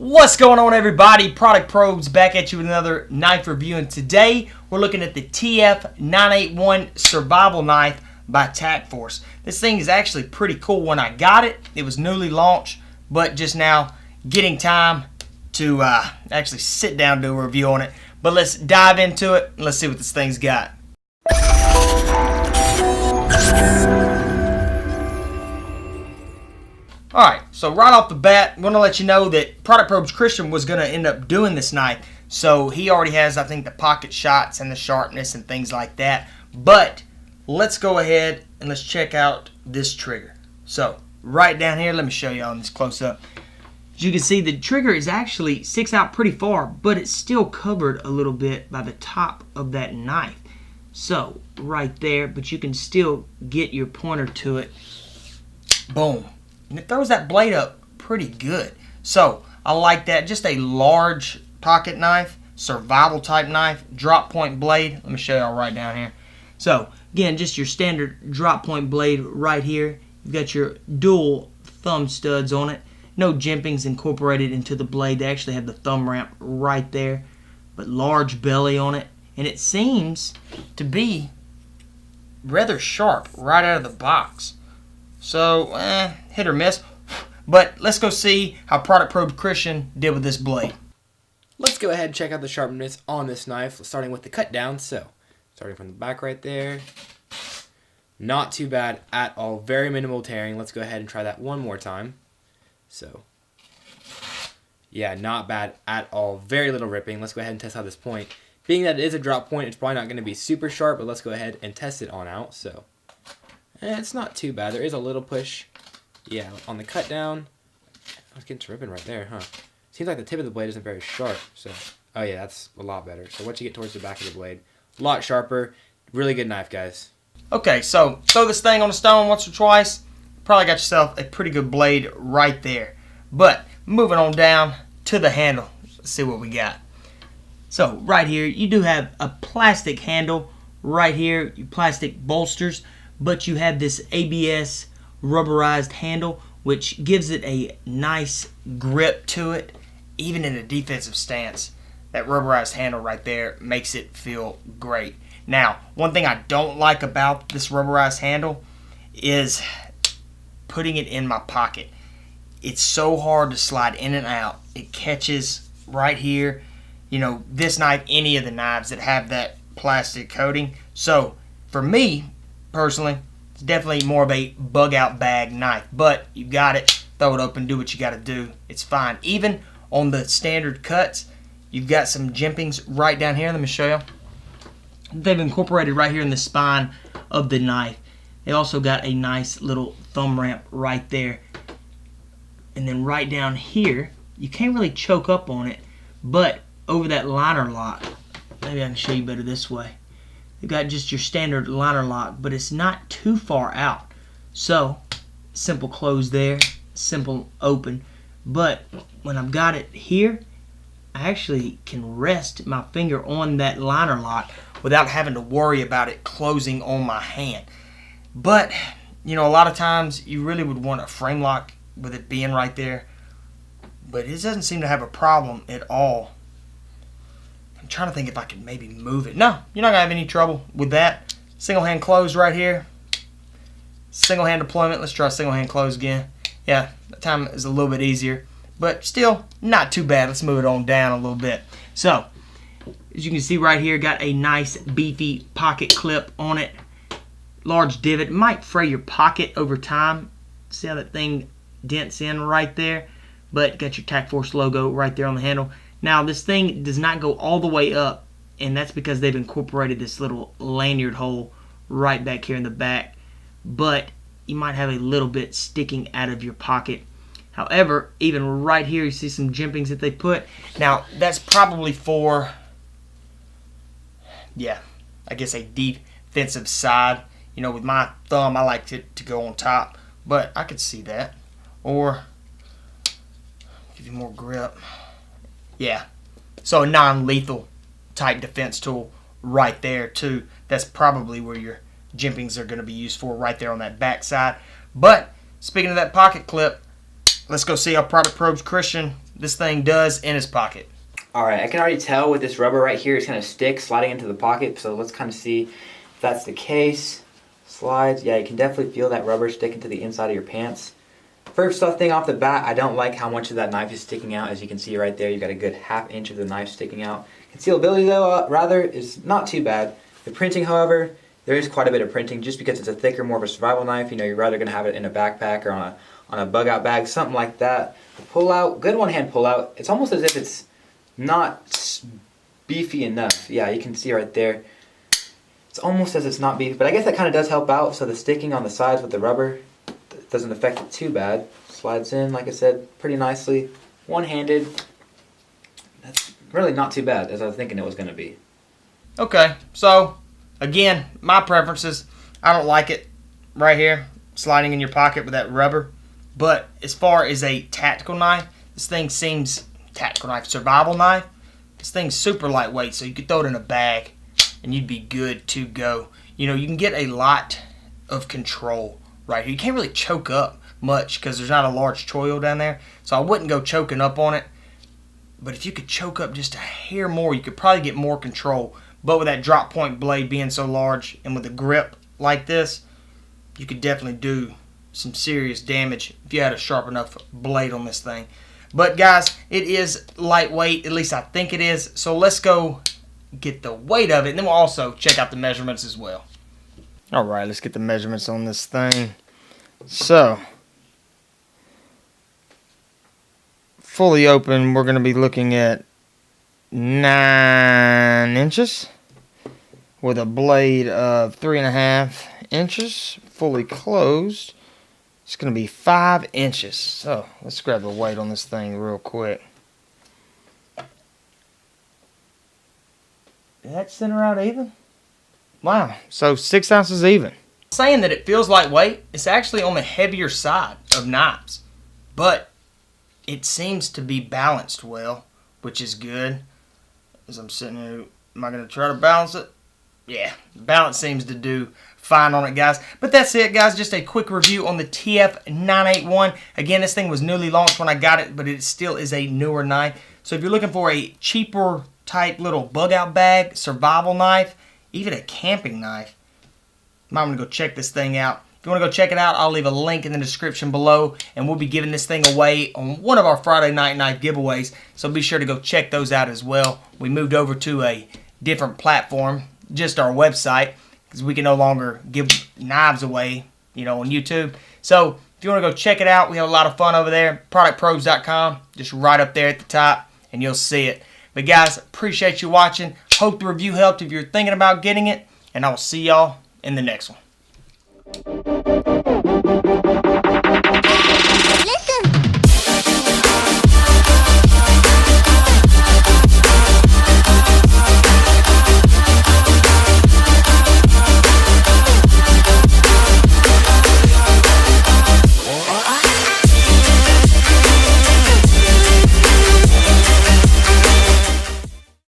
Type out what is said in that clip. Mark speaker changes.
Speaker 1: What's going on, everybody? Product Probes back at you with another knife review, and today we're looking at the TF-981 survival knife by TAC Force. This thing is actually pretty cool. When I got it, it was newly launched, but just now getting time to actually sit down and do a review on it. But let's dive into it and let's see what this thing's got. Alright, so right off the bat, I'm going to let you know that Product Probes Christian was going to end up doing this knife. So he already has, I think, the pocket shots and the sharpness and things like that. But let's go ahead and let's check out this trigger. So right down here, let me show you on this close up. As you can see, the trigger is actually sticks out pretty far, but it's still covered a little bit by the top of that knife. So right there, but you can still get your pointer to it. Boom. And it throws that blade up pretty good. So I like that. Just a large pocket knife, survival type knife, drop point blade. Let me show y'all right down here. So again, just your standard drop point blade right here. You've got your dual thumb studs on it. No jimpings incorporated into the blade. They actually have the thumb ramp right there, but large belly on it. And it seems to be rather sharp right out of the box. So, hit or miss. But let's go see how Product Probes Christian did with this blade.
Speaker 2: Let's go ahead and check out the sharpness on this knife, starting with the cut down. So, starting from the back right there. Not too bad at all. Very minimal tearing. Let's go ahead and try that one more time. So, yeah, not bad at all. Very little ripping. Let's go ahead and test out this point. Being that it is a drop point, it's probably not going to be super sharp, but let's go ahead and test it on out. So, it's not too bad. There is a little push. Yeah, on the cut down. I was getting to ripping right there, huh? Seems like the tip of the blade isn't very sharp. So, oh yeah, that's a lot better. So once you get towards the back of the blade, a lot sharper. Really good knife, guys.
Speaker 1: Okay, so throw this thing on the stone once or twice. Probably got yourself a pretty good blade right there. But moving on down to the handle. Let's see what we got. So right here, you do have a plastic handle right here. Your plastic bolsters. But you have this ABS rubberized handle, which gives it a nice grip to it, even in a defensive stance. That rubberized handle right there makes it feel great. Now, one thing I don't like about this rubberized handle is putting it in my pocket. It's so hard to slide in and out. It catches right here. You know, this knife, any of the knives that have that plastic coating. So, for me, personally, it's definitely more of a bug out bag knife, but you got it, throw it open, do what you got to do. It's fine. Even on the standard cuts, you've got some jimpings right down here. Let me show you. They've incorporated right here in the spine of the knife. They also got a nice little thumb ramp right there. And then right down here, you can't really choke up on it, but over that liner lock, maybe I can show you better this way. You've got just your standard liner lock, but it's not too far out. So, simple close there, simple open. But when I've got it here, I actually can rest my finger on that liner lock without having to worry about it closing on my hand. But, you know, a lot of times you really would want a frame lock with it being right there. But it doesn't seem to have a problem at all. I'm trying to think if I could maybe move it. No, you're not going to have any trouble with that. Single hand close right here. Single hand deployment. Let's try single hand close again. Yeah, that time is a little bit easier. But still, not too bad. Let's move it on down a little bit. So, as you can see right here, got a nice beefy pocket clip on it. Large divot. Might fray your pocket over time. See how that thing dents in right there? But got your TAC Force logo right there on the handle. Now, this thing does not go all the way up, and that's because they've incorporated this little lanyard hole right back here in the back. But you might have a little bit sticking out of your pocket. However, even right here, you see some jimpings that they put. Now, that's probably for, yeah, I guess a defensive side. You know, with my thumb, I like it to go on top. But I could see that. Or give you more grip. Yeah, so a non-lethal type defense tool right there too. That's probably where your jimpings are going to be used for, right there on that back side. But speaking of that pocket clip, let's go see how Product Probes Christian this thing does in his pocket.
Speaker 2: Alright, I can already tell with this rubber right here, it's going to stick sliding into the pocket. So let's kind of see if that's the case. Slides. Yeah, you can definitely feel that rubber sticking to the inside of your pants. First thing off the bat, I don't like how much of that knife is sticking out. As you can see right there, you've got a good ½ inch of the knife sticking out. Concealability though, rather, is not too bad. The printing, however, there is quite a bit of printing just because it's a thicker, more of a survival knife. You know, you're rather going to have it in a backpack or on a bug out bag, something like that. The pull out, good one-hand pull out. It's almost as if it's not beefy enough. Yeah, you can see right there. It's almost as if it's not beefy, but I guess that kind of does help out. So the sticking on the sides with the rubber doesn't affect it too bad. Slides in, like I said, pretty nicely. One-handed. That's really not too bad as I was thinking it was going to be.
Speaker 1: Okay, so again, my preferences. I don't like it right here, sliding in your pocket with that rubber. But as far as a tactical knife, this thing seems, tactical knife, survival knife, this thing's super lightweight, so you could throw it in a bag and you'd be good to go. You know, you can get a lot of control right here. You can't really choke up much because there's not a large choil down there, so I wouldn't go choking up on it. But if you could choke up just a hair more, you could probably get more control. But with that drop point blade being so large and with a grip like this, you could definitely do some serious damage if you had a sharp enough blade on this thing. But guys, it is lightweight, at least I think it is. So let's go get the weight of it, and then we'll also check out the measurements as well. Alright, let's get the measurements on this thing. So, fully open, we're going to be looking at 9 inches with a blade of 3.5 inches. Fully closed, it's going to be 5 inches. So, let's grab the weight on this thing real quick. Did that center out even? Wow, so 6 ounces even. Saying that it feels lightweight, it's actually on the heavier side of knives. But it seems to be balanced well, which is good. As I'm sitting here, am I going to try to balance it? Yeah, balance seems to do fine on it, guys. But that's it, guys. Just a quick review on the TF-981. Again, this thing was newly launched when I got it, but it still is a newer knife. So if you're looking for a cheaper type little bug out bag, survival knife, even a camping knife, I'm going to go check this thing out. If you want to go check it out, I'll leave a link in the description below, and we'll be giving this thing away on one of our Friday Night Knife giveaways, so be sure to go check those out as well. We moved over to a different platform, just our website, because we can no longer give knives away, you know, on YouTube. So if you want to go check it out, we have a lot of fun over there. productpros.com, just right up there at the top, and you'll see it. But guys, appreciate you watching. Hope the review helped if you're thinking about getting it, and I will see y'all in the next one.